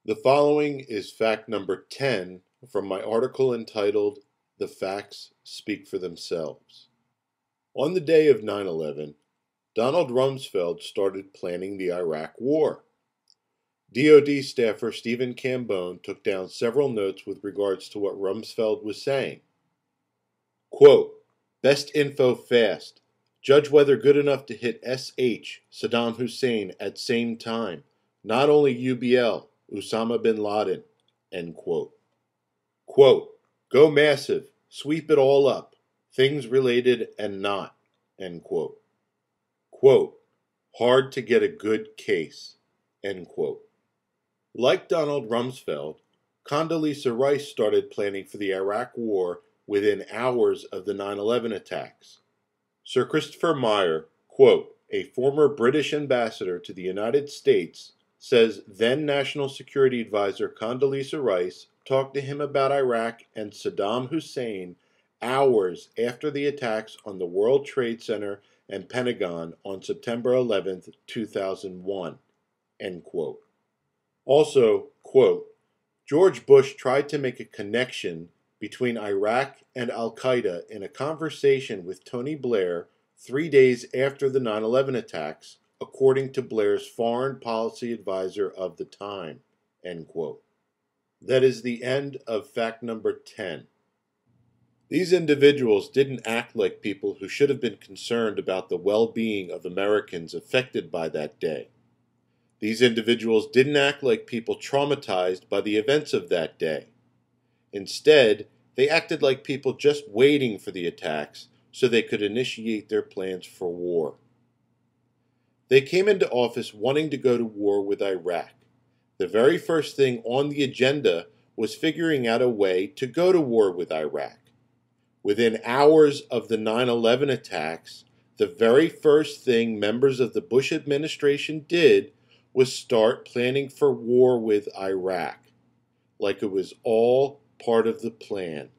The following is fact number 10 from my article entitled, "The Facts Speak for Themselves." On the day of 9/11, Donald Rumsfeld started planning the Iraq War. DoD staffer Stephen Cambone took down several notes with regards to what Rumsfeld was saying. Quote, "Best info fast. Judge whether good enough to hit SH, Saddam Hussein, at same time. Not only UBL, Osama bin Laden." End quote. Quote, "Go massive. Sweep it all up. Things related and not." End quote. Quote, "Hard to get a good case." End quote. Like Donald Rumsfeld, Condoleezza Rice started planning for the Iraq War within hours of the 9/11 attacks. Sir Christopher Meyer, quote, a former British ambassador to the United States, says then National Security Advisor Condoleezza Rice talked to him about Iraq and Saddam Hussein hours after the attacks on the World Trade Center and Pentagon on September 11, 2001, end quote. Also, quote, "George Bush tried to make a connection between Iraq and al-Qaeda in a conversation with Tony Blair 3 days after the 9/11 attacks, according to Blair's foreign policy advisor of the time." End quote. That is the end of fact number 10. These individuals didn't act like people who should have been concerned about the well-being of Americans affected by that day. These individuals didn't act like people traumatized by the events of that day. Instead, they acted like people just waiting for the attacks so they could initiate their plans for war. They came into office wanting to go to war with Iraq. The very first thing on the agenda was figuring out a way to go to war with Iraq. Within hours of the 9/11 attacks, the very first thing members of the Bush administration did was start planning for war with Iraq, like it was all part of the plan.